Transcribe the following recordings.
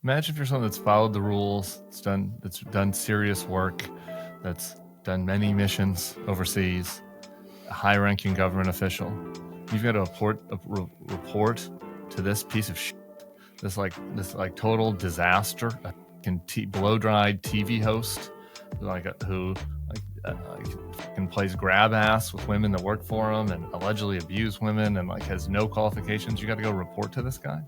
Imagine if you're someone that's followed the rules, that's done serious work, that's done many missions overseas, a high-ranking government official. You've got to report to this piece of shit, this total disaster, a blow-dried TV host, who plays grab ass with women that work for him and allegedly abuse women and has no qualifications. You got to go report to this guy.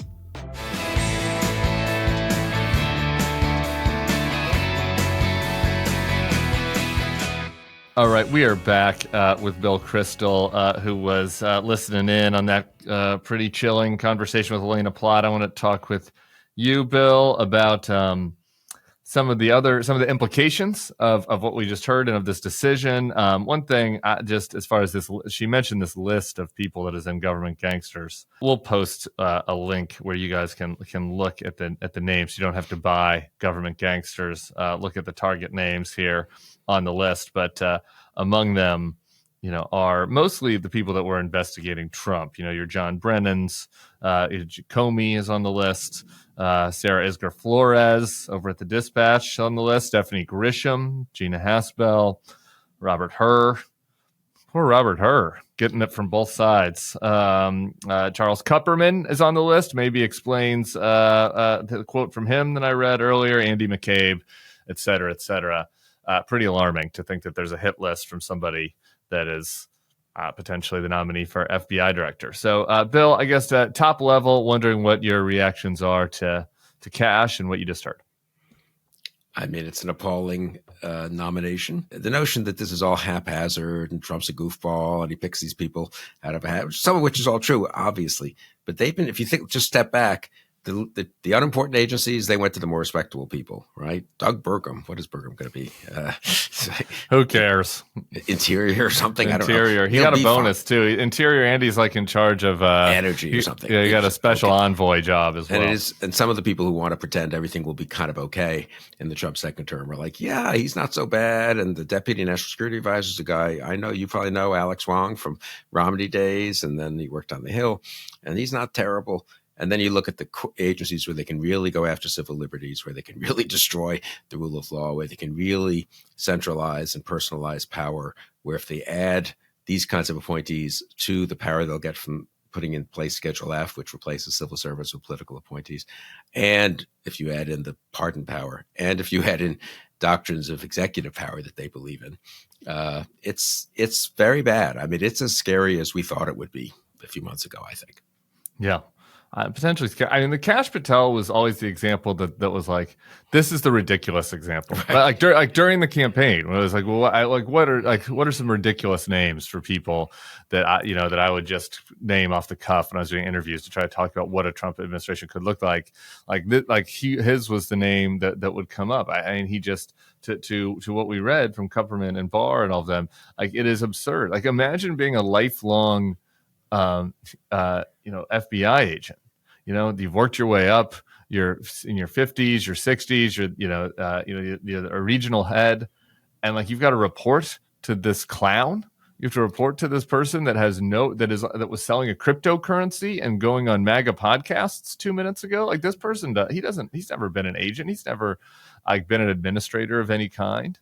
All right, we are back with Bill Kristol, who was listening in on that pretty chilling conversation with Elaina Plott. I want to talk with you, Bill, about some of the implications of what we just heard and of this decision. One thing, just as far as this, she mentioned this list of people that is in government gangsters. We'll post a link where you guys can look at the names. You don't have to buy government gangsters. Look at the target names here on the list, but among them, are mostly the people that were investigating Trump. Your John Brennan's, Comey is on the list. Sarah Isgur Flores over at the Dispatch on the list. Stephanie Grisham, Gina Haspel, Robert Hur. Poor Robert Hur, getting it from both sides. Charles Kupperman is on the list. Maybe explains the quote from him that I read earlier. Andy McCabe, et cetera, et cetera. Pretty alarming to think that there's a hit list from somebody that is potentially the nominee for FBI director. So, Bill, I guess top level, wondering what your reactions are to Kash and what you just heard. I mean, it's an appalling nomination. The notion that this is all haphazard and Trump's a goofball and he picks these people out of a hat, some of which is all true, obviously. But they've been, if you think, just step back, the unimportant agencies, they went to the more respectable people, right? Doug Burgum. What is Burgum going to be? Who cares? Interior or something? Interior. I don't know. He got a bonus, too. Interior, Andy's in charge of energy or something. Yeah, he got a special envoy job as well. And some of the people who want to pretend everything will be kind of okay in the Trump second term are like, yeah, he's not so bad. And the deputy national security advisor is a guy I know, you probably know, Alex Wong from Romney days. And then he worked on the Hill. And he's not terrible. And then you look at the agencies where they can really go after civil liberties, where they can really destroy the rule of law, where they can really centralize and personalize power, where if they add these kinds of appointees to the power they'll get from putting in place Schedule F, which replaces civil service with political appointees, and if you add in the pardon power, and if you add in doctrines of executive power that they believe in, it's very bad. I mean, it's as scary as we thought it would be a few months ago, I think. Yeah. Potentially scary. I mean, the Kash Patel was always the example that was this is the ridiculous example. Right. During the campaign, when it was what are some ridiculous names for people that I would just name off the cuff when I was doing interviews to try to talk about what a Trump administration could look like. His was the name that would come up. I mean, he just to what we read from Kupperman and Barr and all of them. It is absurd. Imagine being a lifelong FBI agent. You've worked your way up. You're in your 50s, your 60s. You're a regional head, and you've got to report to this clown. You have to report to this person that was selling a cryptocurrency and going on MAGA podcasts 2 minutes ago. This person, he's never been an agent. He's never been an administrator of any kind.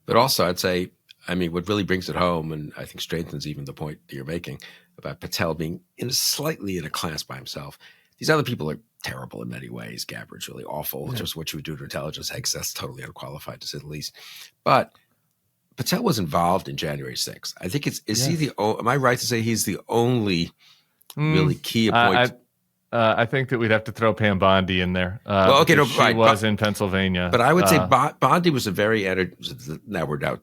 But also, I'd say, I mean, what really brings it home, and I think strengthens even the point that you're making about Patel being slightly in a class by himself. These other people are terrible in many ways. Gabbard's really awful. Yeah. Just what you would do to intelligence. Hegseth's totally unqualified, to say the least. But Patel was involved in January 6th. I think he am I right to say he's the only really key appointment? I think that we'd have to throw Pam Bondi in there. She was in Pennsylvania. But I would say Bondi was a very now we're now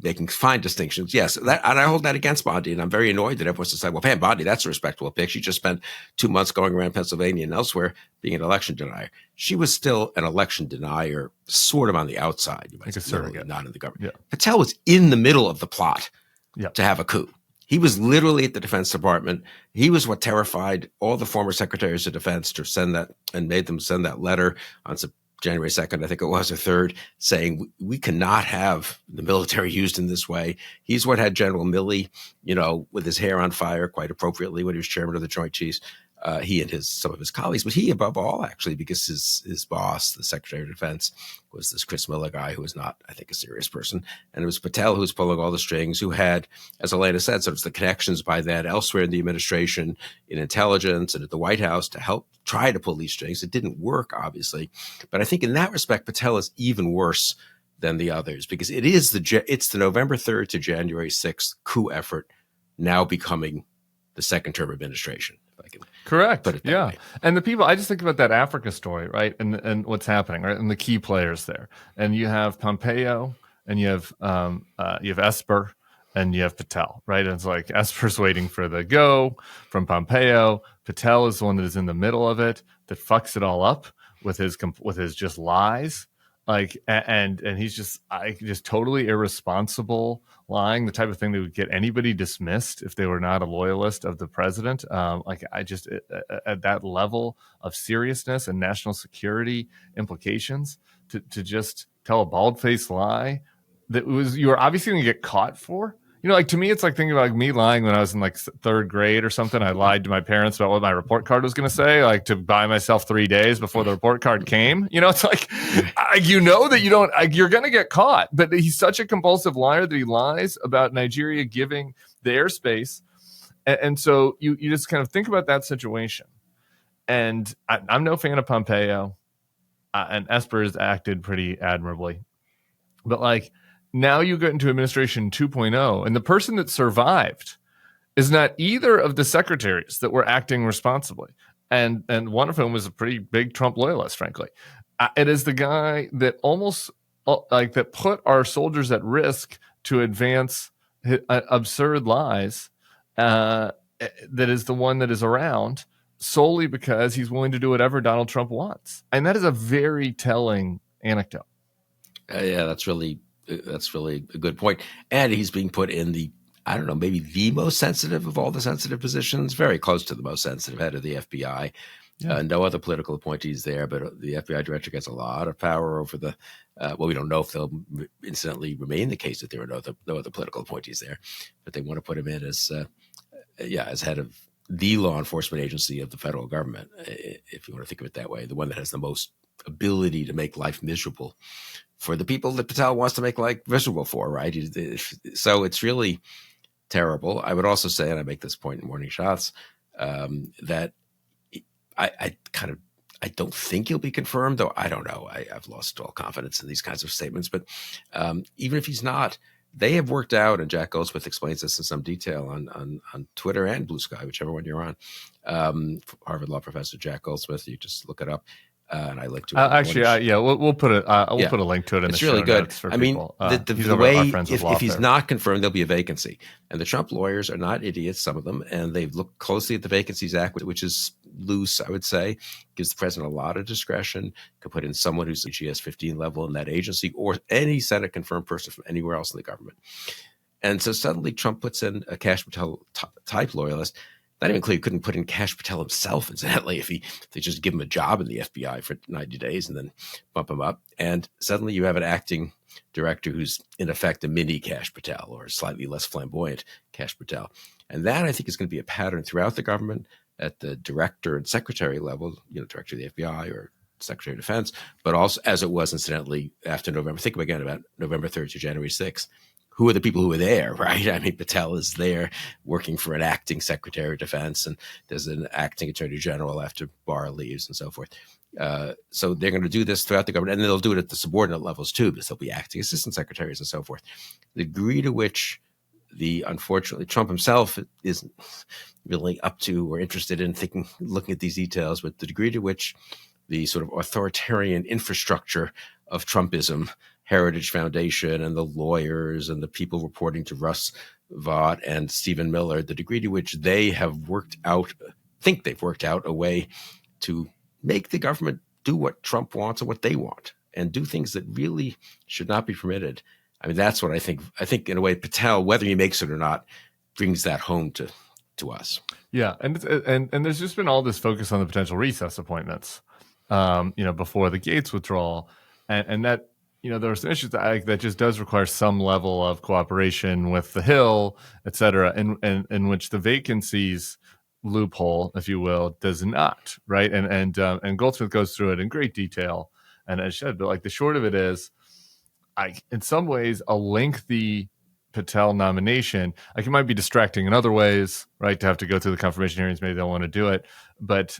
making fine distinctions. Yes, and I hold that against Bondi, and I'm very annoyed that everyone's decided, well, Pam Bondi, that's a respectable pick. She just spent 2 months going around Pennsylvania and elsewhere being an election denier. She was still an election denier, sort of on the outside, you might say, not in the government. Yeah. Patel was in the middle of the plot to have a coup. He was literally at the Defense Department. He was what terrified all the former secretaries of defense to send that and made them send that letter on January 2nd, I think it was, or 3rd, saying we cannot have the military used in this way. He's what had General Milley, with his hair on fire, quite appropriately, when he was chairman of the Joint Chiefs. he and some of his colleagues, but he above all, actually, because his boss, the Secretary of Defense, was this Chris Miller guy who was not, I think, a serious person. And it was Patel who was pulling all the strings, who had, as Elaina said, sort of the connections by then elsewhere in the administration, in intelligence and at the White House to help try to pull these strings. It didn't work, obviously. But I think in that respect, Patel is even worse than the others, because it's the November 3rd to January 6th coup effort now becoming the second term administration. Correct. Yeah. Way. And the people, I just think about that Africa story, right? And what's happening, right? And the key players there. And you have Pompeo, and you have Esper, and you have Patel, right? And it's like Esper's waiting for the go from Pompeo. Patel is the one that is in the middle of it, that fucks it all up with his just lies. Like, and he's just totally irresponsible lying, the type of thing that would get anybody dismissed if they were not a loyalist of the president. At that level of seriousness and national security implications, to just tell a bald-faced lie that you were obviously going to get caught for. You know, like, to me, it's like thinking about me lying when I was in like third grade or something. I lied to my parents about what my report card was going to say, like to buy myself 3 days before the report card came. You know, it's like, that you don't, you're going to get caught. But he's such a compulsive liar that he lies about Nigeria giving the airspace. And so you just kind of think about that situation. And I'm no fan of Pompeo. And Esper has acted pretty admirably. But like, now you get into administration 2.0, and the person that survived is not either of the secretaries that were acting responsibly. And one of whom was a pretty big Trump loyalist, frankly. It is the guy that almost that put our soldiers at risk to advance absurd lies. That is the one that is around solely because he's willing to do whatever Donald Trump wants. And that is a very telling anecdote. Yeah, that's really a good point. And he's being put in the, I don't know, maybe the most sensitive of all the sensitive positions, very close to the most sensitive, head of the FBI. Yeah. No other political appointees there, but the FBI director gets a lot of power over the, we don't know if they'll incidentally remain the case that there are no other political appointees there, but they want to put him in as head of the law enforcement agency of the federal government, if you want to think of it that way, the one that has the most ability to make life miserable for the people that Patel wants to make life miserable for, right? So it's really terrible. I would also say, and I make this point in Morning Shots, that I don't think he'll be confirmed, though I don't know. I've lost all confidence in these kinds of statements. But even if he's not, they have worked out, and Jack Goldsmith explains this in some detail on Twitter and Blue Sky, whichever one you're on. Harvard law professor Jack Goldsmith, you just look it up. And I link to it. We'll put it. We'll put a link to it in the show notes. It's really good. For people. The way if he's not confirmed, there'll be a vacancy, and the Trump lawyers are not idiots. Some of them, and they've looked closely at the Vacancies Act, which is loose. I would say gives the president a lot of discretion. Could put in someone who's the GS-15 level in that agency, or any Senate confirmed person from anywhere else in the government. And so suddenly Trump puts in a Kash Patel type loyalist. Not even clear he couldn't put in Kash Patel himself, incidentally, if they just give him a job in the FBI for 90 days and then bump him up. And suddenly you have an acting director who's in effect a mini Kash Patel, or a slightly less flamboyant Kash Patel. And that, I think, is going to be a pattern throughout the government at the director and secretary level, director of the FBI or Secretary of Defense, but also as it was, incidentally, after November. Think again about November 3rd to January 6th. Who are the people who are there, right? I mean, Patel is there working for an acting Secretary of Defense, and there's an acting Attorney General after Barr leaves and so forth. So they're going to do this throughout the government, and they'll do it at the subordinate levels too, because there'll be acting assistant secretaries and so forth. The degree to which unfortunately, Trump himself isn't really up to or interested in looking at these details, but the degree to which the sort of authoritarian infrastructure of Trumpism, Heritage Foundation and the lawyers and the people reporting to Russ Vought and Stephen Miller, the degree to which they have think they've worked out a way to make the government do what Trump wants and what they want, and do things that really should not be permitted. I mean, that's what I think. I think in a way, Patel, whether he makes it or not, brings that home to us. Yeah, and there's just been all this focus on the potential recess appointments, before the Gates withdrawal, and that. There are some issues that just does require some level of cooperation with the Hill, et cetera, in which the vacancies loophole, if you will, does not, right? And Goldsmith goes through it in great detail, and I should, but like the short of it is, in some ways, a lengthy Patel nomination, like it might be distracting in other ways, right? To have to go through the confirmation hearings, maybe they'll want to do it, but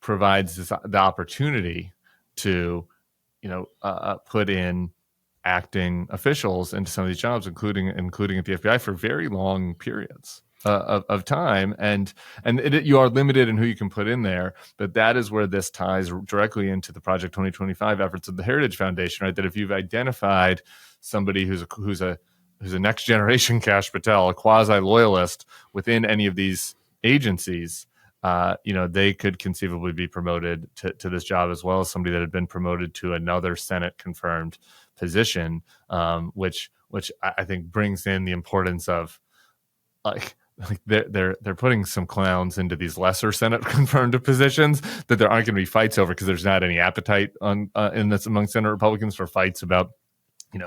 provides the opportunity to, put in acting officials into some of these jobs, including at the FBI for very long periods of time, and you are limited in who you can put in there. But that is where this ties directly into the Project 2025 efforts of the Heritage Foundation, right? That if you've identified somebody who's a next generation Kash Patel, a quasi loyalist within any of these agencies, they could conceivably be promoted to this job, as well as somebody that had been promoted to another Senate confirmed position, which I think brings in the importance of like they're putting some clowns into these lesser Senate confirmed positions that there aren't going to be fights over, because there's not any appetite on in this among Senate Republicans for fights about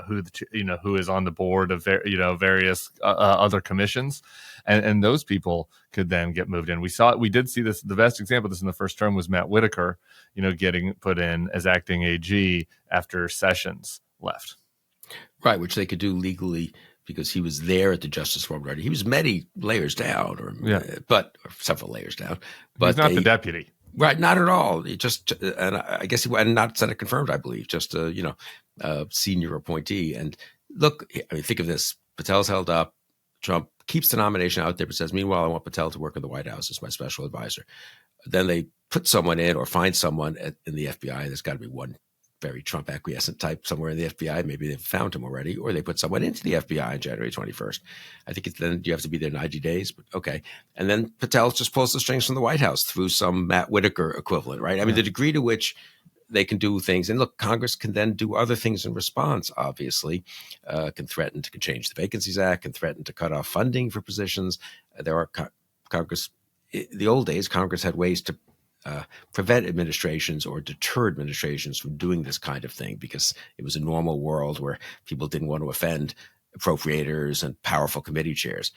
who is on the board of various other commissions, and those people could then get moved in. We did see this. The best example of this in the first term was Matt Whitaker, getting put in as acting AG after Sessions left. Right, which they could do legally because he was there at the Justice Department already. He was many layers down, or several layers down. But he's not the deputy. Right, not at all. He just, and I guess and not Senate confirmed, I believe, just a senior appointee. And look, I mean, think of this: Patel's held up. Trump keeps the nomination out there, but says, "Meanwhile, I want Patel to work in the White House as my special advisor." Then they put someone in, or find someone in the FBI. There's got to be one very Trump acquiescent type somewhere in the FBI. Maybe they've found him already, or they put someone into the FBI on January 21st. I think then you have to be there 90 days, but okay. And then Patel just pulls the strings from the White House through some Matt Whitaker equivalent, right? I mean, the degree to which they can do things, and look, Congress can then do other things in response, obviously, can threaten to change the Vacancies Act, can threaten to cut off funding for positions. There are Congress, in the old days, Congress had ways to prevent administrations or deter administrations from doing this kind of thing, because it was a normal world where people didn't want to offend appropriators and powerful committee chairs.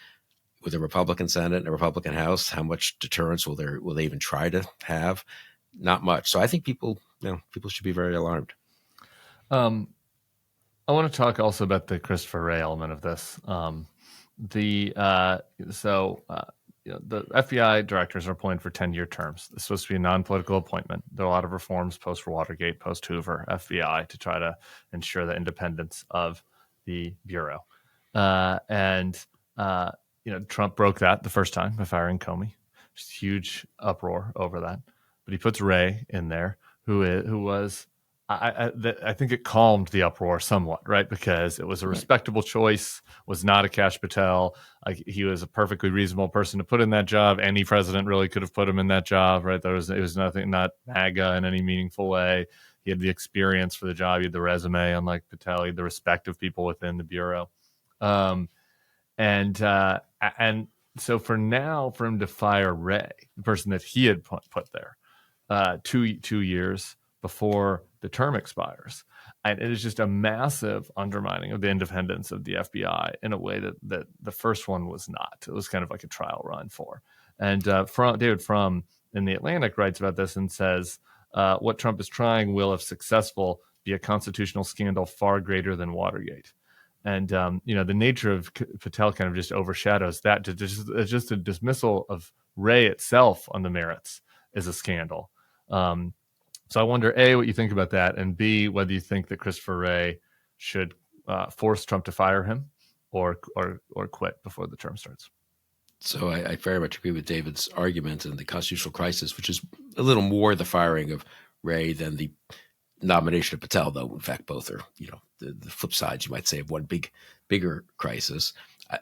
With a Republican Senate and a Republican House, how much deterrence will they even try to have? Not much. So I think people should be very alarmed. I want to talk also about the Christopher Wray element of this. The FBI directors are appointed for 10-year terms. It's supposed to be a non-political appointment. There are a lot of reforms post-Watergate, post-Hoover, FBI, to try to ensure the independence of the Bureau. Trump broke that the first time by firing Comey. Just huge uproar over that. But he puts Wray in there, who was... I think it calmed the uproar somewhat, right? Because it was a respectable choice, was not a Kash Patel. He was a perfectly reasonable person to put in that job. Any president really could have put him in that job, right? It was nothing, not MAGA in any meaningful way. He had the experience for the job. He had the resume, unlike Patel. He had the respect of people within the Bureau. And so for him to fire Wray, the person that he had put there, 2 years before the term expires, and it is just a massive undermining of the independence of the FBI in a way that the first one was not. It was kind of like a trial run for. And David Frum in the Atlantic writes about this and says, what Trump is trying will, if successful, be a constitutional scandal far greater than Watergate. And the nature of Patel kind of just overshadows that. Just a dismissal of Wray itself on the merits is a scandal. So I wonder, A, what you think about that, and B, whether you think that Christopher Wray should force Trump to fire him or quit before the term starts. So I very much agree with David's argument and the constitutional crisis, which is a little more the firing of Wray than the nomination of Patel, though in fact both are, the flip sides, you might say, of one bigger crisis.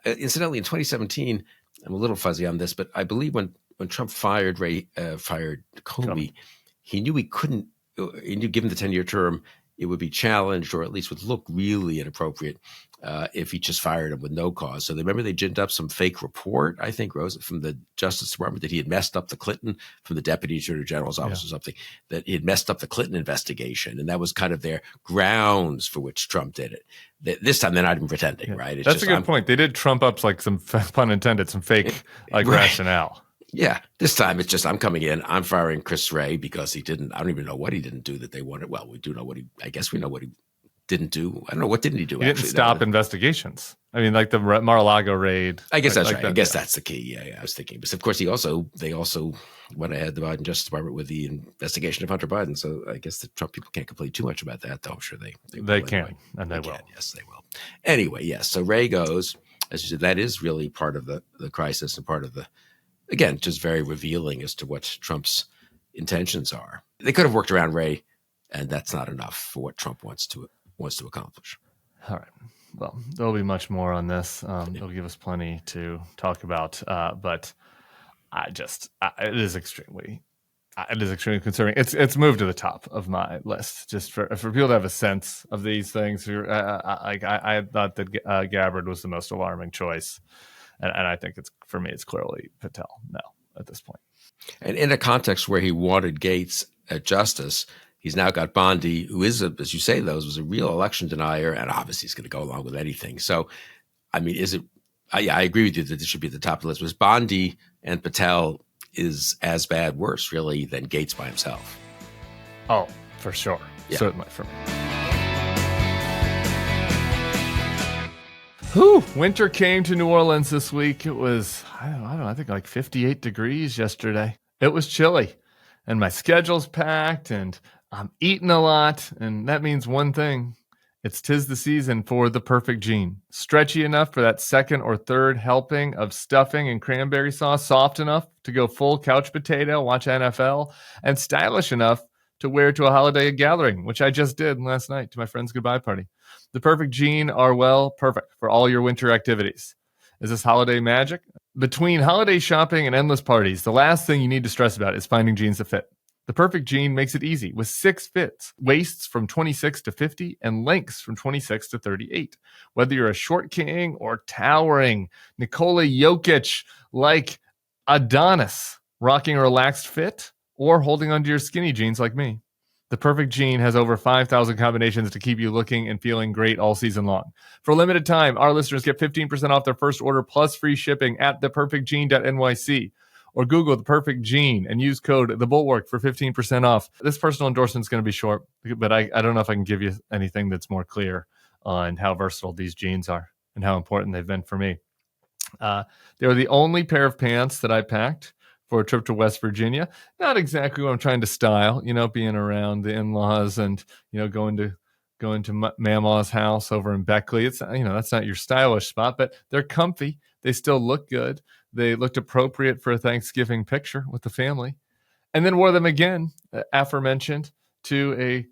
Incidentally, in 2017, I'm a little fuzzy on this, but I believe when Trump fired Comey, he knew given the 10-year term, it would be challenged, or at least would look really inappropriate if he just fired him with no cause. So they ginned up some fake report, I think, Rose, from the Justice Department, that he had messed up the Clinton, from the Deputy Attorney General's office or something, that he had messed up the Clinton investigation. And that was kind of their grounds for which Trump did it. This time they're not even pretending, right? That's a good point. They did trump up, like, some, pun intended, some fake rationale. Yeah, this time it's just I'm coming in, I'm firing Chris Wray because I don't even know what he didn't do that they wanted. Well, we do know I guess we know what he didn't do. I don't know, what didn't he do, He didn't actually? stop investigations. I mean, like the Mar-a-Lago raid. I guess that's like right. I guess that's the key. Yeah, I was thinking. But of course, they also went ahead, the Biden Justice Department, with the investigation of Hunter Biden. So I guess the Trump people can't complain too much about that, though. I'm sure they can, anyway. and they will. Yes, they will. Anyway, yes. So Wray goes, as you said, that is really part of the crisis and part of the, again, just very revealing as to what Trump's intentions are. They could have worked around Wray, and that's not enough for what Trump wants to accomplish. All right. Well, there'll be much more on this. It'll give us plenty to talk about. But it is extremely concerning. It's moved to the top of my list just for people to have a sense of these things. I thought that Gabbard was the most alarming choice, and I think it's clearly Patel now at this point. And in a context where he wanted Gates at justice, he's now got Bondi, who is, as you say, was a real election denier, and obviously he's going to go along with anything. So, I mean, I agree with you that this should be at the top of the list. Was Bondi and Patel is as bad, worse, really, than Gates by himself. Oh, for sure. Yeah. Certainly for me. Winter came to New Orleans this week. It was, I don't know, I think like 58 degrees yesterday. It was chilly, and my schedule's packed, and I'm eating a lot, and that means one thing. It's 'tis the season for the perfect gene. Stretchy enough for that second or third helping of stuffing and cranberry sauce, soft enough to go full couch potato, watch NFL, and stylish enough to wear to a holiday gathering, which I just did last night to my friend's goodbye party. The perfect gene are, perfect for all your winter activities. Is this holiday magic? Between holiday shopping and endless parties, the last thing you need to stress about is finding jeans that fit. The perfect gene makes it easy with 6 fits, waists from 26 to 50, and lengths from 26 to 38. Whether you're a short king or towering Nikola Jokic like Adonis, rocking a relaxed fit, or holding onto your skinny jeans like me, the perfect gene has over 5,000 combinations to keep you looking and feeling great all season long. For a limited time, our listeners get 15% off their first order plus free shipping at theperfectgene.nyc. Or Google The Perfect Gene and use code The Bulwark for 15% off. This personal endorsement is going to be short, but I don't know if I can give you anything that's more clear on how versatile these jeans are and how important they've been for me. They were the only pair of pants that I packed for a trip to West Virginia. Not exactly what I'm trying to style, being around the in-laws and, going to Mama's house over in Beckley. It's, that's not your stylish spot, but they're comfy. They still look good. They looked appropriate for a Thanksgiving picture with the family. And then wore them again, aforementioned, to a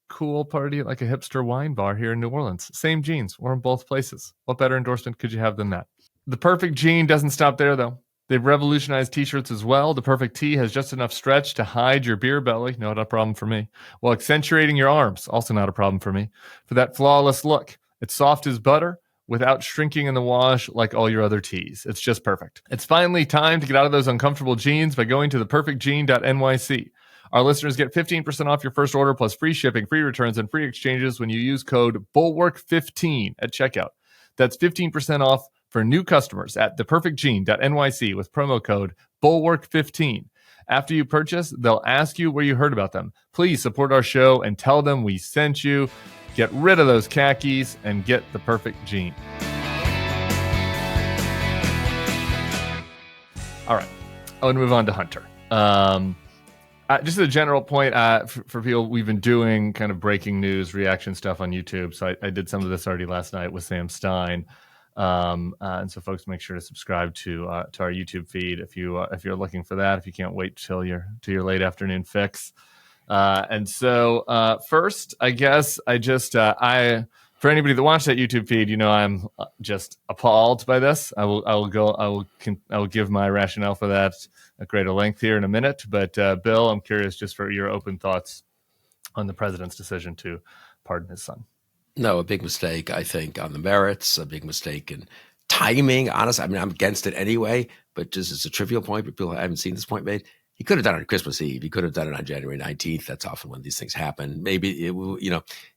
cool party at like a hipster wine bar here in New Orleans. Same jeans, wore in both places. What better endorsement could you have than that? The perfect gene doesn't stop there, though. They've revolutionized t-shirts as well. The perfect tee has just enough stretch to hide your beer belly. Not a problem for me. While accentuating your arms, also not a problem for me. For that flawless look, it's soft as butter, without shrinking in the wash like all your other tees. It's just perfect. It's finally time to get out of those uncomfortable jeans by going to theperfectgene.nyc. Our listeners get 15% off your first order plus free shipping, free returns, and free exchanges when you use code BULWARK15 at checkout. That's 15% off for new customers at theperfectgene.nyc with promo code BULWARK15. After you purchase, they'll ask you where you heard about them. Please support our show and tell them we sent you. Get rid of those khakis and get the perfect gene. All right. I want to move on to Hunter. Just a general point for people, we've been doing kind of breaking news reaction stuff on YouTube. So I did some of this already last night with Sam Stein. And so folks, make sure to subscribe to our YouTube feed if you're looking for that, if you can't wait till your late afternoon fix. And so first, I guess for anybody that watched that YouTube feed, I'm just appalled by this. I will give my rationale for that at greater length here in a minute. But Bill, I'm curious just for your open thoughts on the president's decision to pardon his son. No, a big mistake, I think, on the merits, a big mistake in timing. Honestly, I mean, I'm against it anyway, but just as a trivial point, but people haven't seen this point made. He could have done it on Christmas Eve. He could have done it on January 19th. That's often when these things happen. Maybe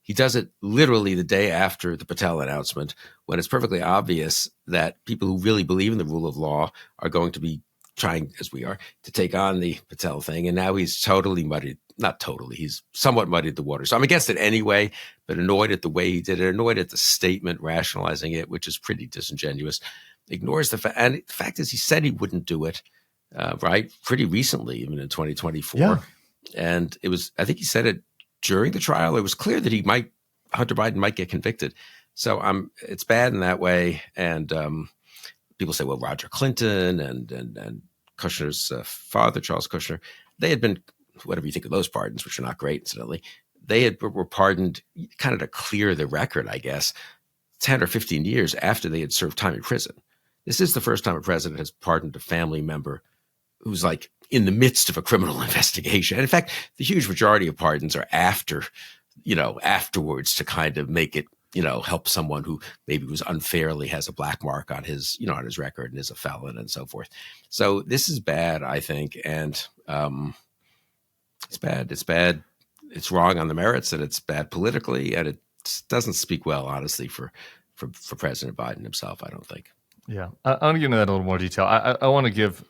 he does it literally the day after the Patel announcement, when it's perfectly obvious that people who really believe in the rule of law are going to be trying, as we are, to take on the Patel thing. And now he's totally muddied, not totally, he's somewhat muddied the water. So I'm against it anyway, but annoyed at the way he did it, annoyed at the statement rationalizing it, which is pretty disingenuous. Ignores the fact, and the fact is he said he wouldn't do it, right? Pretty recently, even in 2024. Yeah. And it was, I think he said it during the trial. It was clear that Hunter Biden might get convicted. So it's bad in that way. And people say, well, Roger Clinton and Kushner's father, Charles Kushner, they had been, whatever you think of those pardons, which are not great, incidentally, were pardoned kind of to clear the record, I guess, 10 or 15 years after they had served time in prison. This is the first time a president has pardoned a family member who's like in the midst of a criminal investigation. And in fact, the huge majority of pardons are afterwards to kind of make it, help someone who maybe was unfairly has a black mark on his, on his record and is a felon and so forth. So this is bad, I think. And it's bad. It's bad. It's wrong on the merits, and it's bad politically. And it doesn't speak well, honestly, for President Biden himself, I don't think. Yeah. I want to get into that in a little more detail. I want to give,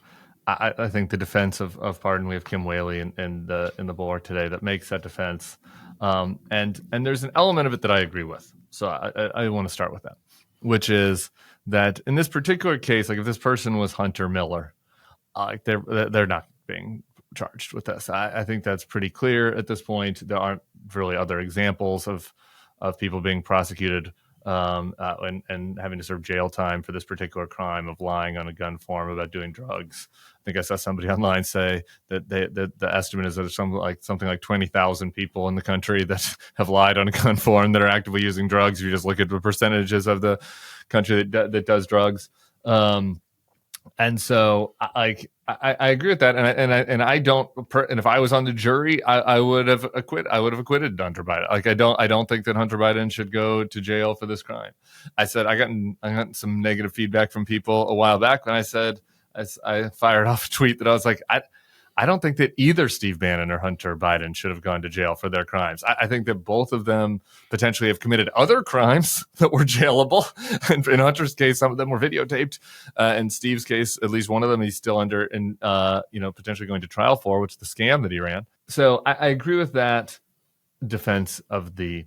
I think, the defense of pardon. We have Kim Whaley in the Bulwark today that makes that defense. And there's an element of it that I agree with. So I want to start with that, which is that in this particular case, like if this person was Hunter Miller, they're not being charged with this. I think that's pretty clear at this point. There aren't really other examples of people being prosecuted and having to serve jail time for this particular crime of lying on a gun form about doing drugs. I think I saw somebody online say that the estimate is that there's something like 20,000 people in the country that have lied on a gun form that are actively using drugs. You just look at the percentages of the country that does drugs. And so I agree with that, and I don't. And if I was on the jury, I would have acquitted Hunter Biden. Like I don't think that Hunter Biden should go to jail for this crime. I said I got some negative feedback from people a while back when I said I fired off a tweet that I was like I don't think that either Steve Bannon or Hunter Biden should have gone to jail for their crimes. I think that both of them potentially have committed other crimes that were jailable. And in Hunter's case, some of them were videotaped. In Steve's case, at least one of them he's still under and potentially going to trial for, which is the scam that he ran. So I agree with that defense of the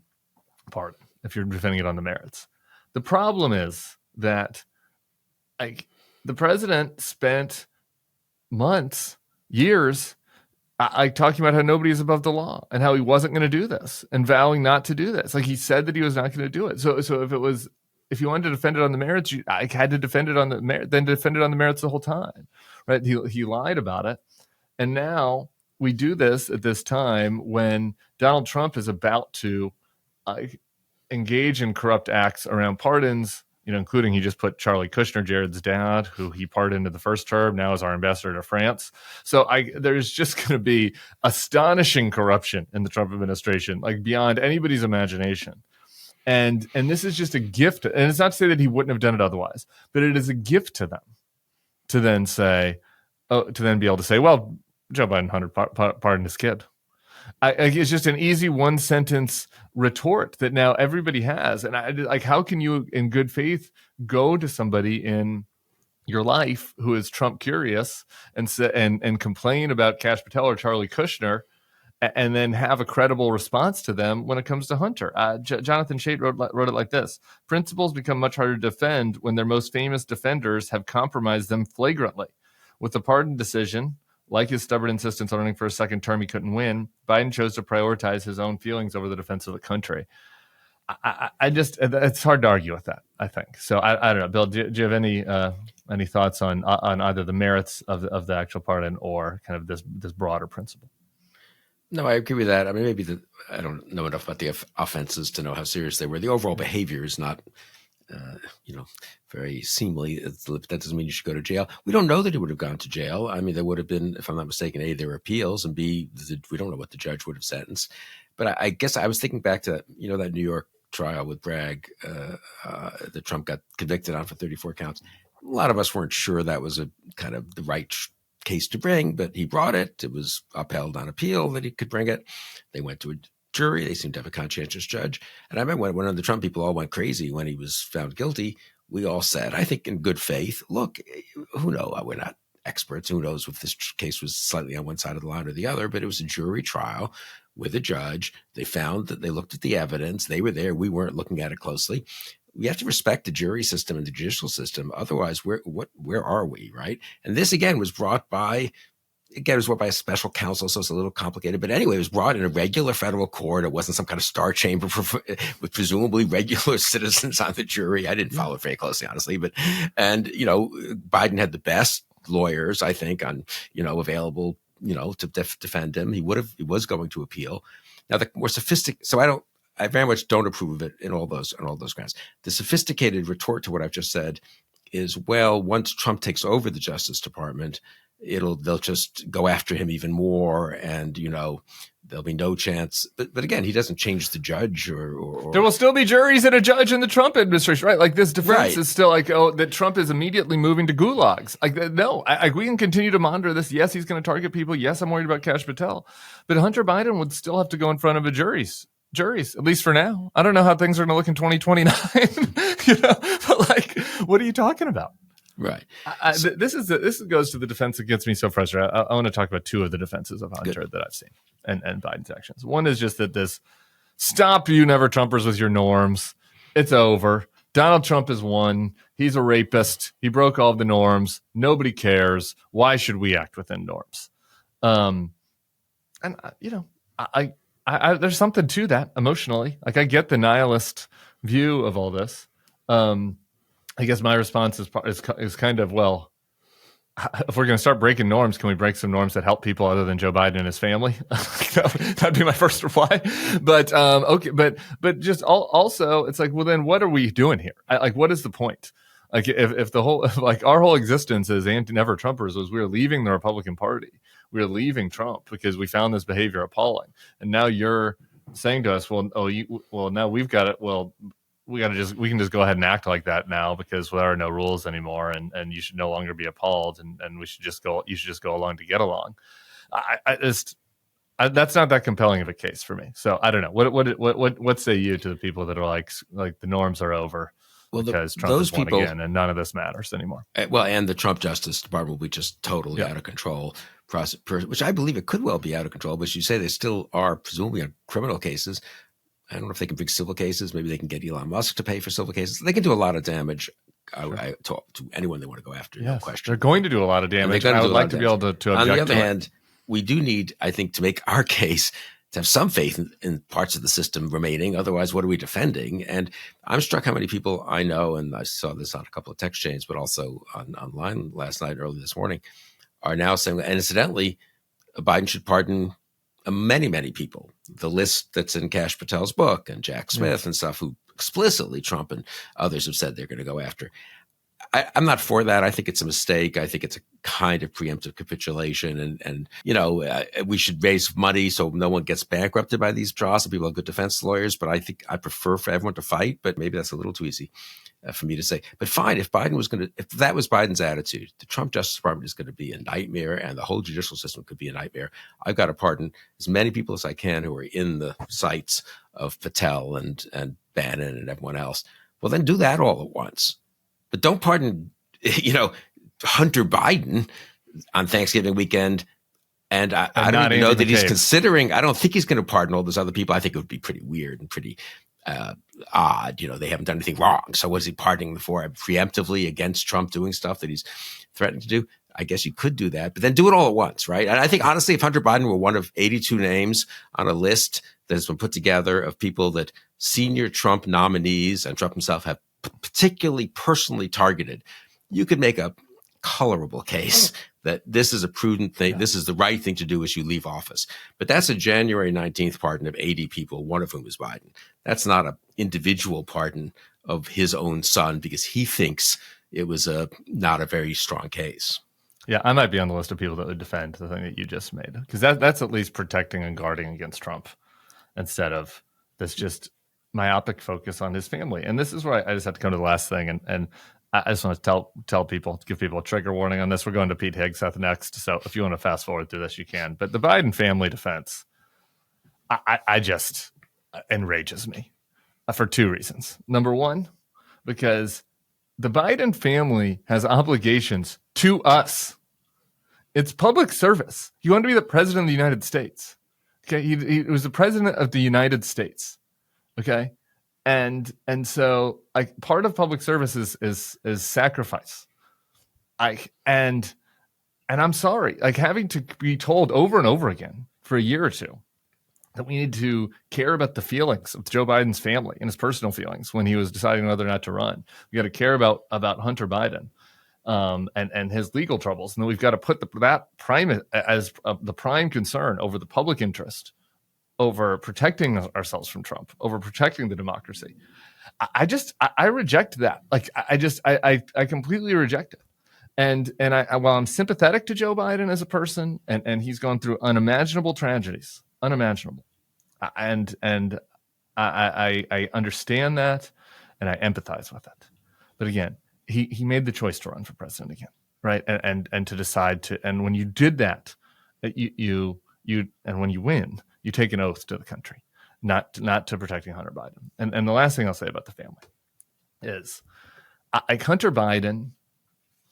pardon if you're defending it on the merits. The problem is that the president spent months, years, talking about how nobody is above the law and how he wasn't going to do this and vowing not to do this. Like he said that he was not going to do it. So if you wanted to defend it on the merits, I had to defend it on the merits the whole time, right? He lied about it, and now we do this at this time when Donald Trump is about to engage in corrupt acts around pardons. Including he just put Charlie Kushner, Jared's dad, who he pardoned in the first term, now is our ambassador to France. So there's just going to be astonishing corruption in the Trump administration, like beyond anybody's imagination. And this is just a gift. And it's not to say that he wouldn't have done it otherwise, but it is a gift to them to then be able to say, well, Joe Biden pardoned his kid. It's just an easy one sentence retort that now everybody has. And how can you in good faith go to somebody in your life who is Trump curious and complain about Kash Patel or Charlie Kushner and then have a credible response to them when it comes to Hunter? Jonathan Chait wrote it like this: principles become much harder to defend when their most famous defenders have compromised them flagrantly. With the pardon decision, like his stubborn insistence on running for a second term he couldn't win, Biden chose to prioritize his own feelings over the defense of the country. It's hard to argue with that, I think. So I don't know, Bill, do you have any thoughts on either the merits of the actual pardon or kind of this broader principle? No, I agree with that. I mean, maybe I don't know enough about the offenses to know how serious they were. The overall behavior is not very seemly. That doesn't mean you should go to jail. We don't know that he would have gone to jail. I mean, there would have been, if I'm not mistaken, A, there were appeals, and B, we don't know what the judge would have sentenced. But I guess I was thinking back to, that New York trial with Bragg that Trump got convicted on for 34 counts. A lot of us weren't sure that was a kind of the right case to bring, but he brought it. It was upheld on appeal that he could bring it. They went to a jury. They seemed to have a conscientious judge. And I remember when the Trump people all went crazy when he was found guilty, we all said, I think in good faith, look, who knows? We're not experts. Who knows if this case was slightly on one side of the line or the other, but it was a jury trial with a judge. They found that they looked at the evidence. They were there. We weren't looking at it closely. We have to respect the jury system and the judicial system. Otherwise, where are we, right? And this, again, was brought by a special counsel, so it's a little complicated. But anyway, it was brought in a regular federal court. It wasn't some kind of star chamber with presumably regular citizens on the jury. I didn't follow it very closely, honestly. And Biden had the best lawyers, I think, on, available, to defend him. He was going to appeal. Now, the more sophisticated, I very much don't approve of it in all those grounds. The sophisticated retort to what I've just said is, well, once Trump takes over the Justice Department, they'll just go after him even more, and there'll be no chance. But again, he doesn't change the judge, or there will still be juries and a judge in the Trump administration, right? Like, this defense is still like, that Trump is immediately moving to gulags. Like, no, we can continue to monitor this. Yes, he's going to target people. Yes, I'm worried about Kash Patel, but Hunter Biden would still have to go in front of juries, at least for now. I don't know how things are going to look in 2029. But like, what are you talking about? Right. This goes to the defense that gets me so frustrated. I want to talk about two of the defenses of Hunter that I've seen and Biden's actions. One is just that this, stop, you never Trumpers with your norms. It's over. Donald Trump has won. He's a rapist. He broke all of the norms. Nobody cares. Why should we act within norms? There's something to that emotionally. Like, I get the nihilist view of all this. I guess my response is kind of, well, if we're going to start breaking norms, can we break some norms that help people other than Joe Biden and his family? That'd be my first reply. But okay, but just also, it's like, well, then what are we doing here? What is the point? Like, if the whole, like, our whole existence as never Trumpers was we were leaving the Republican Party, we were leaving Trump because we found this behavior appalling, and now you're saying to us, now we've got it. Well, we can just go ahead and act like that now because there are no rules anymore, and you should no longer be appalled, and you should just go along to get along. That's not that compelling of a case for me. So I don't know. What say you to the people that are like the norms are over? Well, because Trump has won again, and none of this matters anymore. Well, and the Trump Justice Department will be just totally out of control, which I believe it could well be out of control. But you say they still are presumably on criminal cases. I don't know if they can bring civil cases. Maybe they can get Elon Musk to pay for civil cases. They can do a lot of damage to anyone they want to go after. No question. They're going to do a lot of damage. I would like to be able to object. On the other hand, we do need, I think, to make our case, to have some faith in parts of the system remaining. Otherwise, what are we defending? And I'm struck how many people I know, and I saw this on a couple of text chains, but also online last night, early this morning, are now saying, and incidentally, Biden should pardon many, many people. The list that's in Kash Patel's book and Jack Smith and stuff, who explicitly Trump and others have said they're going to go after. I'm not for that. I think it's a mistake. I think it's a kind of preemptive capitulation, and we should raise money so no one gets bankrupted by these trials and people have good defense lawyers. But I think I prefer for everyone to fight. But maybe that's a little too easy for me to say. But fine, if that was Biden's attitude, the Trump Justice Department is going to be a nightmare, and the whole judicial system could be a nightmare. I've got to pardon as many people as I can who are in the sights of Patel and Bannon and everyone else. Well, then do that all at once. But don't pardon, Hunter Biden on Thanksgiving weekend. And I don't even know that he's considering. I don't think he's going to pardon all those other people. I think it would be pretty weird and pretty odd. They haven't done anything wrong. So what is he pardoning them for? Preemptively against Trump doing stuff that he's threatening to do? I guess you could do that, but then do it all at once, right? And I think, honestly, if Hunter Biden were one of 82 names on a list that has been put together of people that senior Trump nominees and Trump himself have particularly personally targeted, you could make a colorable case that this is a prudent thing. This is the right thing to do as you leave office. But that's a January 19th pardon of 80 people, one of whom is Biden. That's not an individual pardon of his own son because he thinks it was not a very strong case. Yeah, I might be on the list of people that would defend the thing that you just made, because that's at least protecting and guarding against Trump instead of this just myopic focus on his family. And this is where I just have to come to the last thing. And I just want to tell people, give people a trigger warning on this. We're going to Pete Hegseth next. So if you want to fast forward through this, you can. But the Biden family defense, I just enrages me for two reasons. Number one, because the Biden family has obligations to us. It's public service. He wanted to be the president of the United States. Okay, he was the president of the United States. Okay, and so like part of public service is sacrifice. And I'm sorry, like having to be told over and over again for a year or two that we need to care about the feelings of Joe Biden's family and his personal feelings when he was deciding whether or not to run. We got to care about Hunter Biden and his legal troubles, and then we've got to put that prime as the prime concern over the public interest, over protecting ourselves from Trump, over protecting the democracy. I reject that. Like I completely reject it. And while I'm sympathetic to Joe Biden as a person, and he's gone through unimaginable tragedies, unimaginable, and I understand that, and I empathize with it. But again, he made the choice to run for president again, right? And to decide to, and when you did that, you and when you win, you take an oath to the country, not to protecting Hunter Biden. And the last thing I'll say about the family is, Hunter Biden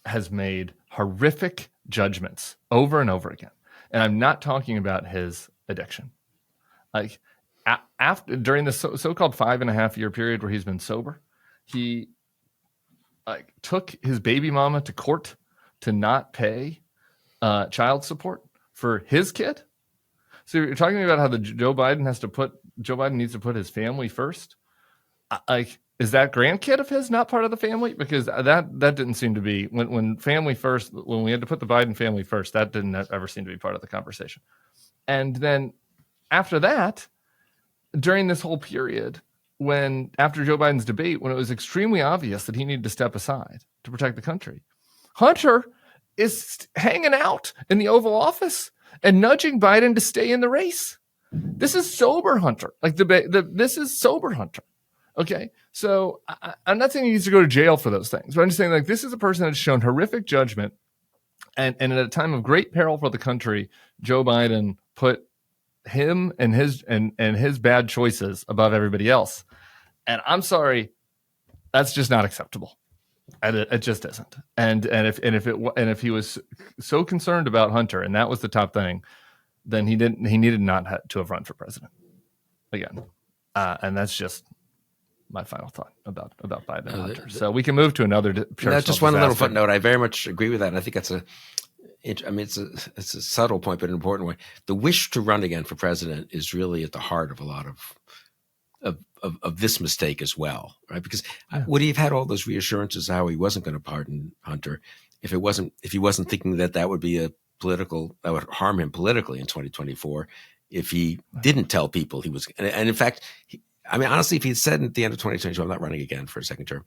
has made horrific judgments over and over again. And I'm not talking about his addiction. Like after during the so-called 5.5 year period where he's been sober, he took his baby mama to court to not pay child support for his kid. So you're talking about how Joe Biden needs to put his family first. Is that grandkid of his not part of the family? Because that didn't seem to be when family first, when we had to put the Biden family first, that didn't ever seem to be part of the conversation. And then after that, during this whole period, after Joe Biden's debate, when it was extremely obvious that he needed to step aside to protect the country, Hunter is hanging out in the Oval Office and nudging Biden to stay in the race. This is sober Hunter. This is sober Hunter. Okay, so I'm not saying he needs to go to jail for those things, but I'm just saying this is a person that's shown horrific judgment, and at a time of great peril for the country, Joe Biden put him and his bad choices above everybody else. And I'm sorry, that's just not acceptable. And it just isn't. And if he was so concerned about Hunter and that was the top thing, then he needed not to have run for president again. And that's just my final thought about Biden and Hunter. So we can move to another. Just one little footnote. I very much agree with that. And I think it's a subtle point, but an important one. The wish to run again for president is really at the heart of a lot of this mistake as well, right? Because would he have had all those reassurances how he wasn't going to pardon Hunter if he wasn't thinking that would be that would harm him politically in 2024 if he didn't tell people he was, and in fact. Honestly, if he'd said at the end of 2022, I'm not running again for a second term,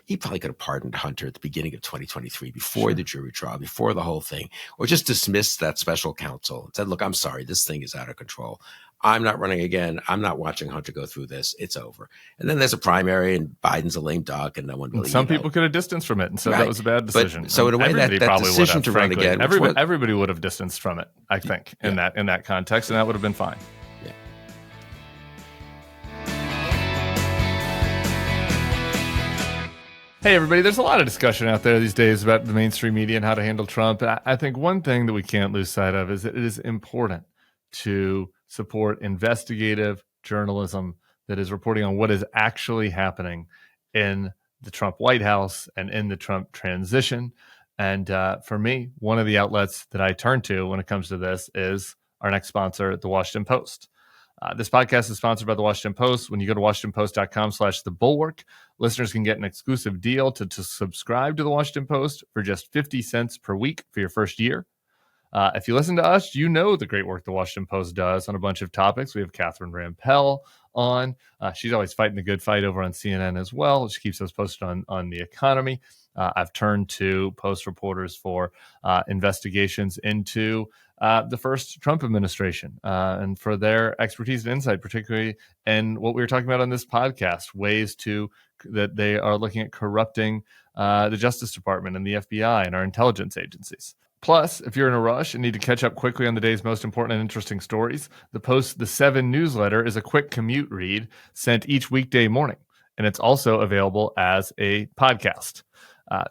he probably could have pardoned Hunter at the beginning of 2023, before the jury trial, before the whole thing, or just dismissed that special counsel and said, look, I'm sorry, this thing is out of control. I'm not running again. I'm not watching Hunter go through this. It's over. And then there's a primary and Biden's a lame duck and no one really. Some people could have distanced from it and said that was a bad decision. But, so in a way, that decision to run again. Everybody would have distanced from it, I think, in that context, and that would have been fine. Hey, everybody, there's a lot of discussion out there these days about the mainstream media and how to handle Trump. I think one thing that we can't lose sight of is that it is important to support investigative journalism that is reporting on what is actually happening in the Trump White House and in the Trump transition. And for me, one of the outlets that I turn to when it comes to this is our next sponsor, The Washington Post. This podcast is sponsored by The Washington Post. When you go to WashingtonPost.com/thebulwark, listeners can get an exclusive deal to subscribe to The Washington Post for just 50 cents per week for your first year. If you listen to us, you know the great work The Washington Post does on a bunch of topics. We have Catherine Rampell on. She's always fighting the good fight over on CNN as well. She keeps us posted on the economy. I've turned to Post reporters for investigations into the first Trump administration and for their expertise and insight, particularly in what we were talking about on this podcast, ways that they are looking at corrupting the Justice Department and the FBI and our intelligence agencies. Plus, if you're in a rush and need to catch up quickly on the day's most important and interesting stories, the Post The 7 newsletter is a quick commute read sent each weekday morning, and it's also available as a podcast.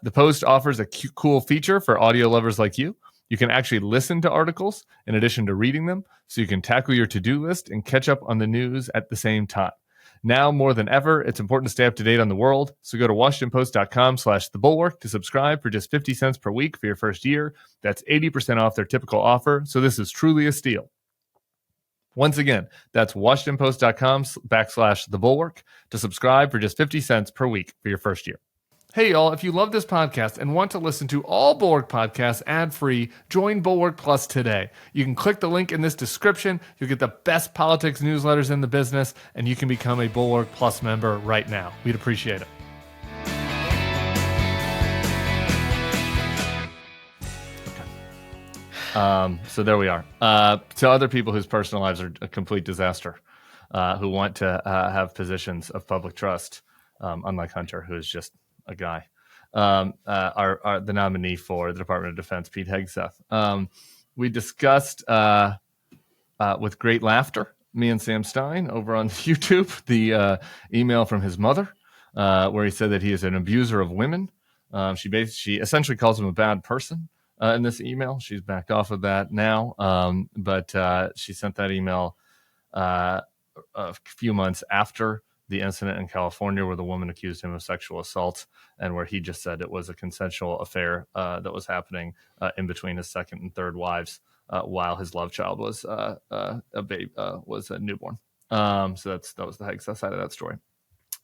The Post offers a cool feature for audio lovers like you. You can actually listen to articles in addition to reading them, so you can tackle your to-do list and catch up on the news at the same time. Now more than ever, it's important to stay up to date on the world. So go to WashingtonPost.com/thebulwark to subscribe for just 50 cents per week for your first year. That's 80% off their typical offer. So this is truly a steal. Once again, that's WashingtonPost.com/thebulwark to subscribe for just 50 cents per week for your first year. Hey, y'all, if you love this podcast and want to listen to all Bulwark podcasts ad-free, join Bulwark Plus today. You can click the link in this description. You'll get the best politics newsletters in the business, and you can become a Bulwark Plus member right now. We'd appreciate it. So there we are. To other people whose personal lives are a complete disaster, who want to have positions of public trust, unlike Hunter, who is just a guy, are the nominee for the Department of Defense, Pete Hegseth. We discussed with great laughter, me and Sam Stein over on YouTube, the email from his mother, where he said that he is an abuser of women. She essentially calls him a bad person in this email. She's backed off of that now, but she sent that email a few months after the incident in California where the woman accused him of sexual assault, and where he just said it was a consensual affair that was happening in between his second and third wives while his love child was a newborn. So that was the Hegseth side of that story.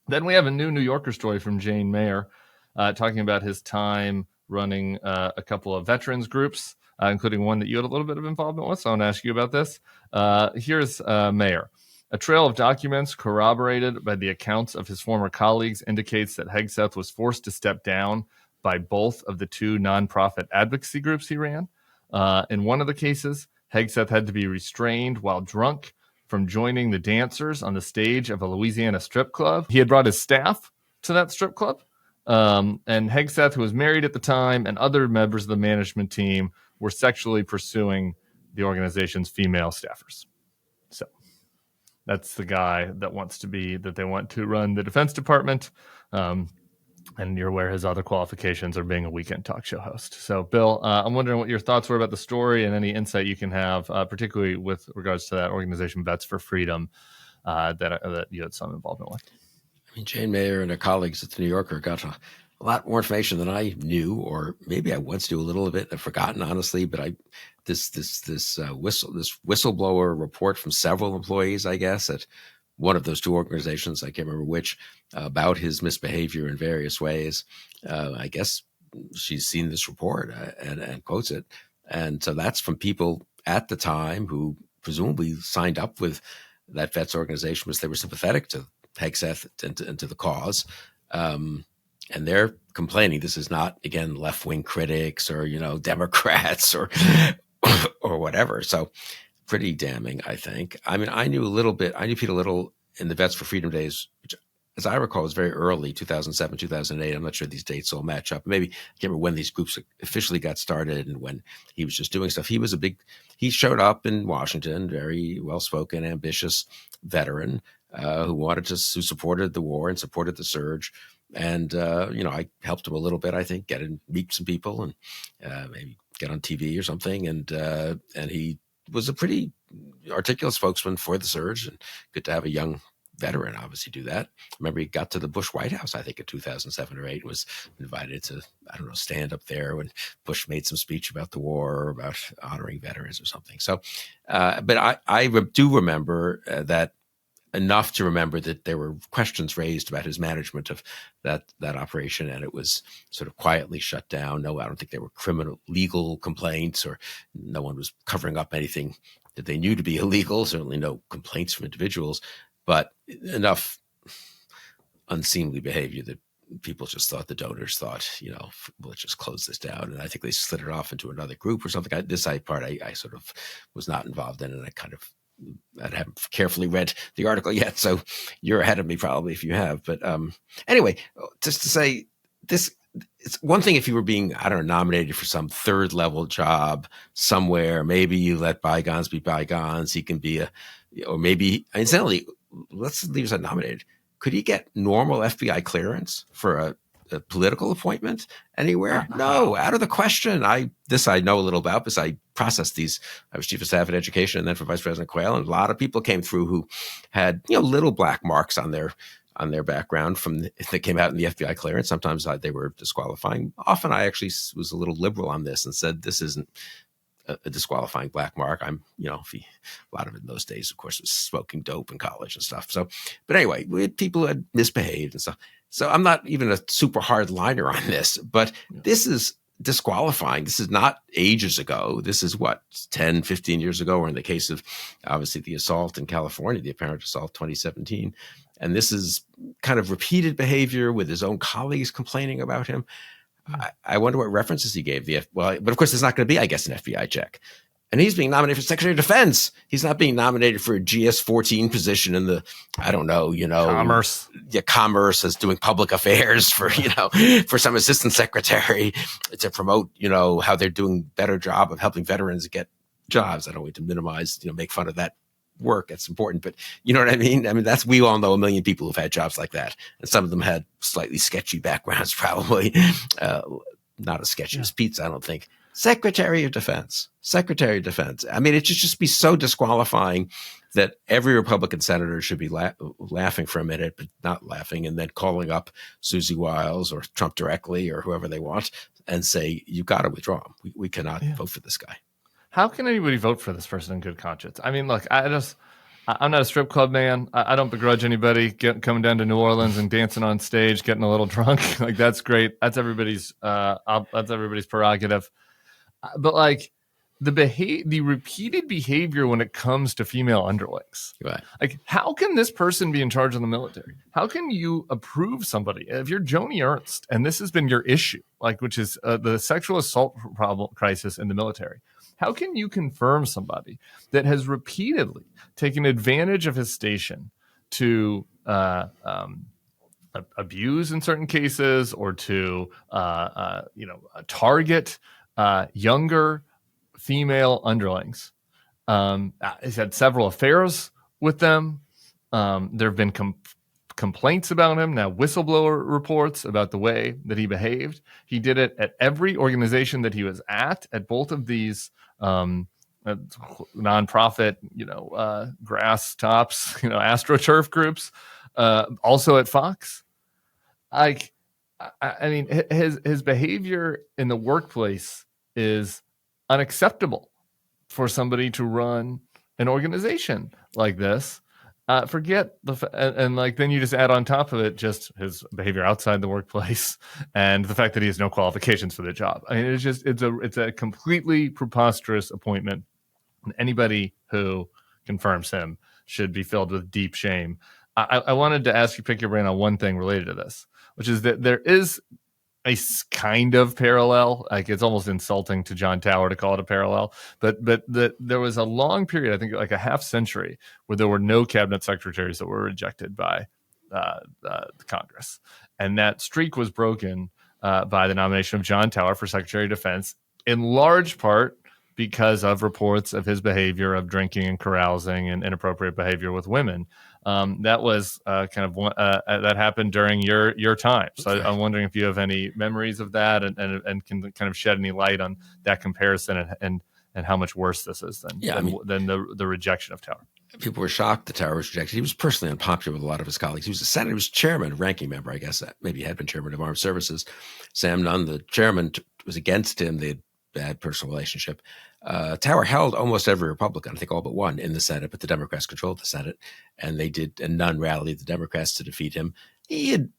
Then we have a new New Yorker story from Jane Mayer talking about his time running a couple of veterans groups, including one that you had a little bit of involvement with. So I want to ask you about this. Here's Mayer. A trail of documents corroborated by the accounts of his former colleagues indicates that Hegseth was forced to step down by both of the two nonprofit advocacy groups he ran. In one of the cases, Hegseth had to be restrained while drunk from joining the dancers on the stage of a Louisiana strip club. He had brought his staff to that strip club. And Hegseth, who was married at the time, and other members of the management team were sexually pursuing the organization's female staffers. So that's the guy that they want to run the Defense Department. And you're aware his other qualifications are being a weekend talk show host. So, Bill, I'm wondering what your thoughts were about the story and any insight you can have, particularly with regards to that organization, Vets for Freedom, that you had some involvement with. I mean, Jane Mayer and her colleagues at the New Yorker got a lot more information than I knew, or maybe I once knew a little bit. I've forgotten, honestly. But this whistleblower report from several employees, I guess, at one of those two organizations, I can't remember which, about his misbehavior in various ways. I guess she's seen this report and quotes it, and so that's from people at the time who presumably signed up with that vets organization because they were sympathetic to Hegseth and to the cause. And they're complaining this is not, again, left-wing critics or, Democrats or whatever. So pretty damning, I think. I mean, I knew Pete a little in the Vets for Freedom days, which, as I recall, was very early, 2007, 2008. I'm not sure these dates all match up. Maybe I can't remember when these groups officially got started and when he was just doing stuff. He showed up in Washington, very well-spoken, ambitious veteran who supported the war and supported the surge. And, I helped him a little bit, I think, meet some people and maybe get on TV or something. And he was a pretty articulate spokesman for the surge, and good to have a young veteran obviously do that. I remember he got to the Bush White House, I think in 2007 or 8, was invited to, stand up there when Bush made some speech about the war or about honoring veterans or something. So, but I do remember that enough to remember that there were questions raised about his management of that operation, and it was sort of quietly shut down. No, I don't think there were legal complaints, or no one was covering up anything that they knew to be illegal. Certainly no complaints from individuals, but enough unseemly behavior that people just thought, the donors thought, let's just close this down. And I think they slid it off into another group or something. This part I sort of was not involved in, and I haven't carefully read the article yet, so you're ahead of me probably if you have. But anyway, just to say this, it's one thing if you were being, nominated for some third level job somewhere. Maybe you let bygones be bygones. He can be or maybe, incidentally, let's leave aside nominated. Could he get normal FBI clearance for a political appointment anywhere? No, out of the question. I know a little about because I processed these. I was chief of staff at education and then for Vice President Quayle, and a lot of people came through who had little black marks on their background that came out in the FBI clearance. Sometimes they were disqualifying. Often I actually was a little liberal on this and said this isn't a disqualifying black mark. A lot of it in those days, of course, was smoking dope in college and stuff. So, but anyway, we had people who had misbehaved and stuff. So I'm not even a super hard liner on this, but this is disqualifying. This is not ages ago. This is 10, 15 years ago, or in the case of obviously the assault in California, the apparent assault 2017. And this is kind of repeated behavior with his own colleagues complaining about him. I wonder what references he gave. But of course, there's not going to be, I guess, an FBI check. And he's being nominated for Secretary of Defense. He's not being nominated for a GS-14 position in the, I don't know, commerce. Yeah, commerce as doing public affairs for, for some assistant secretary to promote, how they're doing better job of helping veterans get jobs. I don't want to minimize, make fun of that work. It's important, but you know what I mean? We all know a million people who've had jobs like that. And some of them had slightly sketchy backgrounds, probably not as sketchy as Pete's, I don't think. Secretary of Defense. It should just be so disqualifying that every Republican senator should be laughing for a minute, but not laughing, and then calling up Susie Wiles or Trump directly or whoever they want and say, you've got to withdraw him. We cannot vote for this guy. How can anybody vote for this person in good conscience? Look, I'm not a strip club man. I don't begrudge anybody coming down to New Orleans and dancing on stage, getting a little drunk. That's great. That's everybody's prerogative. But the repeated behavior when it comes to female underlings, right? How can this person be in charge of the military? How can you approve somebody if you're Joni Ernst and this has been your issue, which is the sexual assault crisis in the military? How can you confirm somebody that has repeatedly taken advantage of his station to abuse in certain cases or to target younger female underlings? He's had several affairs with them. There have been complaints about him, now whistleblower reports about the way that he behaved. He did it at every organization that he was at both of these nonprofit, grass tops, astroturf groups, also at Fox. His behavior in the workplace is unacceptable for somebody to run an organization like this. Forget then you just add on top of it just his behavior outside the workplace and the fact that he has no qualifications for the job. It's a completely preposterous appointment, and anybody who confirms him should be filled with deep shame. I wanted to ask you, pick your brain on one thing related to this, which is that there is a kind of parallel. It's almost insulting to John Tower to call it a parallel, but there was a long period, I think a half century, where there were no cabinet secretaries that were rejected by the Congress, and that streak was broken by the nomination of John Tower for Secretary of Defense, in large part because of reports of his behavior of drinking and carousing and inappropriate behavior with women. That was that happened during your time. So I'm wondering if you have any memories of that and can kind of shed any light on that comparison and how much worse this is than the rejection of Tower. People were shocked that Tower was rejected. He was personally unpopular with a lot of his colleagues. He was a senator. He was chairman, ranking member, I guess. Maybe he had been chairman of Armed Services. Sam Nunn, the chairman, was against him. They had bad personal relationship. Tower held almost every Republican, I think all but one, in the Senate, but the Democrats controlled the Senate, and Nunn rallied the Democrats to defeat him. He had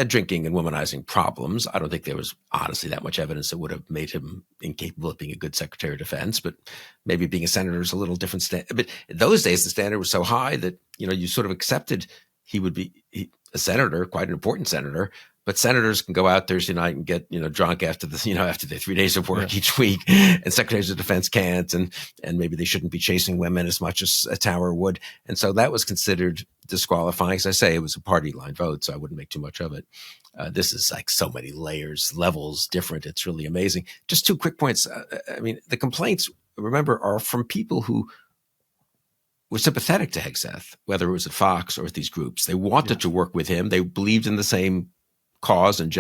drinking and womanizing problems. I don't think there was honestly that much evidence that would have made him incapable of being a good Secretary of Defense, but maybe being a senator is a little different. But in those days, the standard was so high that, you sort of accepted he would be a senator, quite an important senator. But senators can go out Thursday night and get, drunk after after their 3 days of work each week, and secretaries of defense can't, and maybe they shouldn't be chasing women as much as a Tower would. And so that was considered disqualifying. As I say, it was a party line vote, so I wouldn't make too much of it. This is like so many layers, levels different. It's really amazing. Just 2 quick points. The complaints, remember, are from people who were sympathetic to Hegseth, whether it was at Fox or at these groups. They wanted to work with him. They believed in the same cause and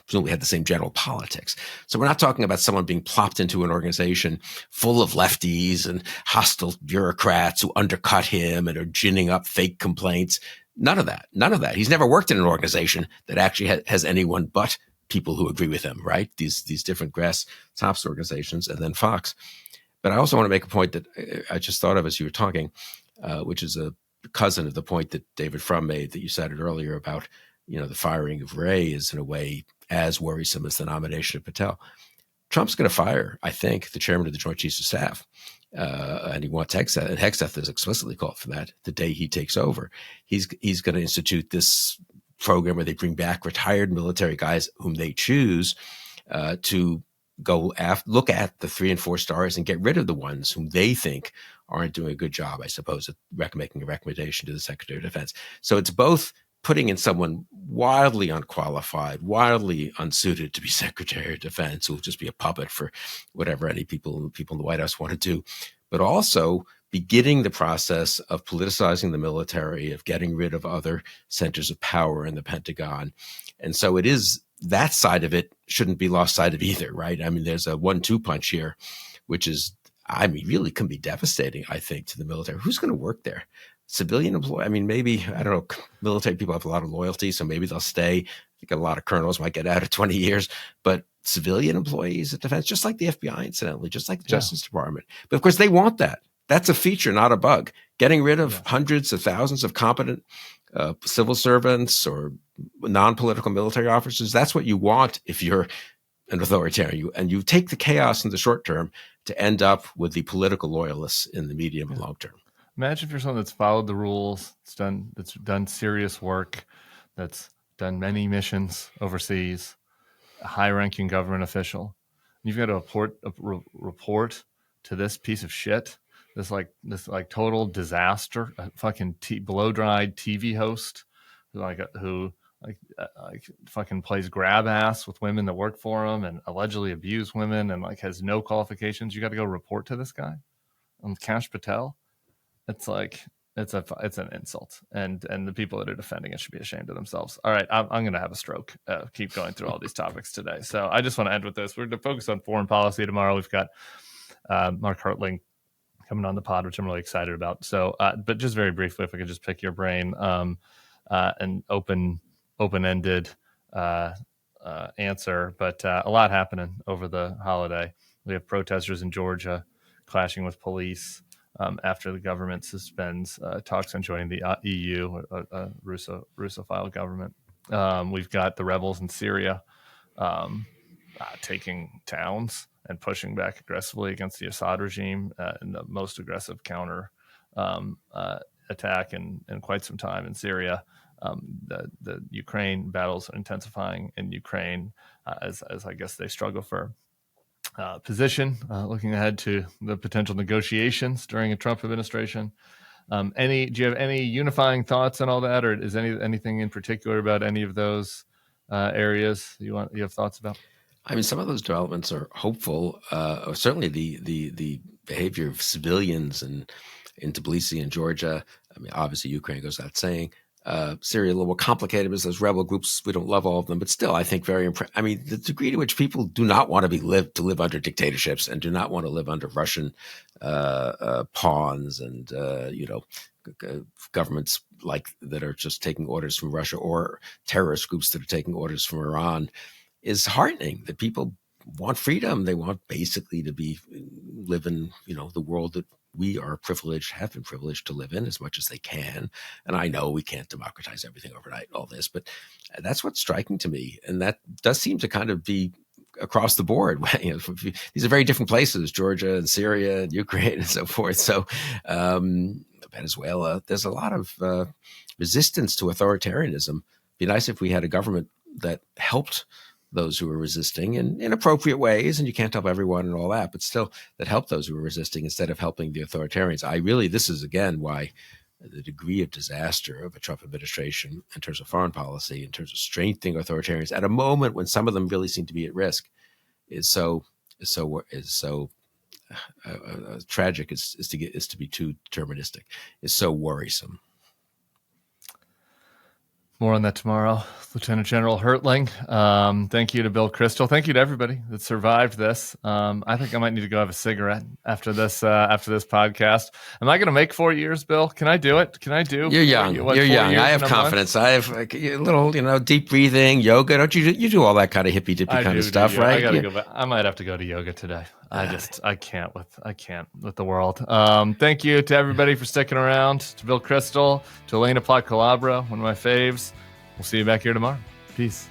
presumably had the same general politics. So we're not talking about someone being plopped into an organization full of lefties and hostile bureaucrats who undercut him and are ginning up fake complaints. None of that. None of that. He's never worked in an organization that actually has anyone but people who agree with him, right? These different grassroots organizations, and then Fox. But I also want to make a point that I just thought of as you were talking, which is a cousin of the point that David Frum made that you cited earlier about, the firing of Wray is in a way as worrisome as the nomination of Patel. Trump's going to fire, I think, the chairman of the Joint Chiefs of Staff. And he wants Hegseth, and Hegseth has explicitly called for that the day he takes over. He's going to institute this program where they bring back retired military guys whom they choose to go look at the 3 and 4 stars and get rid of the ones whom they think aren't doing a good job, I suppose, at making a recommendation to the Secretary of Defense. So it's both putting in someone wildly unqualified, wildly unsuited to be Secretary of Defense, who will just be a puppet for whatever any people in the White House want to do, but also beginning the process of politicizing the military, of getting rid of other centers of power in the Pentagon. And so it is, that side of it shouldn't be lost sight of either, right? I mean, there's a 1-2 punch here, which is, really can be devastating, I think, to the military. Who's going to work there? Civilian employee? I mean, maybe, I don't know, military people have a lot of loyalty, so maybe they'll stay. I think a lot of colonels might get out at 20 years, but civilian employees at defense, just like the FBI, incidentally, just like the Justice Department. But of course, they want that. That's a feature, not a bug. Getting rid of hundreds of thousands of competent civil servants or non-political military officers, that's what you want if you're an authoritarian. And you take the chaos in the short term to end up with the political loyalists in the medium and long term. Imagine if you're someone that's followed the rules, that's done serious work, that's done many missions overseas, a high-ranking government official. You've got to report to this piece of shit, this total disaster, a fucking blow-dried TV host who fucking plays grab ass with women that work for him and allegedly abuse women and has no qualifications. You got to go report to this guy, Kash Patel. It's an insult, and the people that are defending it should be ashamed of themselves. All right, I'm going to have a stroke. Keep going through all these topics today. So I just want to end with this. We're going to focus on foreign policy tomorrow. We've got Mark Hartling coming on the pod, which I'm really excited about. So, but just very briefly, if I could just pick your brain, an open-ended answer, but a lot happening over the holiday. We have protesters in Georgia clashing with police. After the government suspends talks on joining the EU, a Russophile government. We've got the rebels in Syria taking towns and pushing back aggressively against the Assad regime in the most aggressive counter attack in quite some time in Syria. The Ukraine battles are intensifying in Ukraine as I guess they struggle for position, looking ahead to the potential negotiations during a Trump administration. Do you have any unifying thoughts on all that, or is anything in particular about any of those areas you have thoughts about? I mean, some of those developments are hopeful. Certainly, the behavior of civilians in Tbilisi and Georgia. I mean, obviously, Ukraine goes without saying. Syria a little more complicated because those rebel groups, we don't love all of them, but still, I think very impressive. I mean, the degree to which people do not want to live under dictatorships and do not want to live under Russian pawns and governments that are just taking orders from Russia, or terrorist groups that are taking orders from Iran, is heartening. That people want freedom. They want basically to live in the world that we have been privileged to live in as much as they can. And I know we can't democratize everything overnight, all this, but that's what's striking to me. And that does seem to kind of be across the board. These are very different places, Georgia and Syria and Ukraine and so forth. So Venezuela, there's a lot of resistance to authoritarianism. It'd be nice if we had a government that helped those who are resisting in appropriate ways, and you can't help everyone and all that, but still that help those who are resisting instead of helping the authoritarians. This is again why the degree of disaster of a Trump administration in terms of foreign policy, in terms of strengthening authoritarians at a moment when some of them really seem to be at risk, is so tragic. Is to be too deterministic. Is so worrisome. More on that tomorrow. Lieutenant General Hertling. Thank you to Bill Kristol. Thank you to everybody that survived this. I think I might need to go have a cigarette after this podcast. Am I going to make 4 years, Bill? Can I do it? Can I do? You're young. You're young. I have confidence. I have a little, deep breathing, yoga. Don't you do all that kind of hippy dippy kind of stuff, right? I gotta go back. I might have to go to yoga today. I can't with the world. Thank you to everybody for sticking around. To Bill Kristol, to Elaina, Plott, Calabro, one of my faves. We'll see you back here tomorrow. Peace.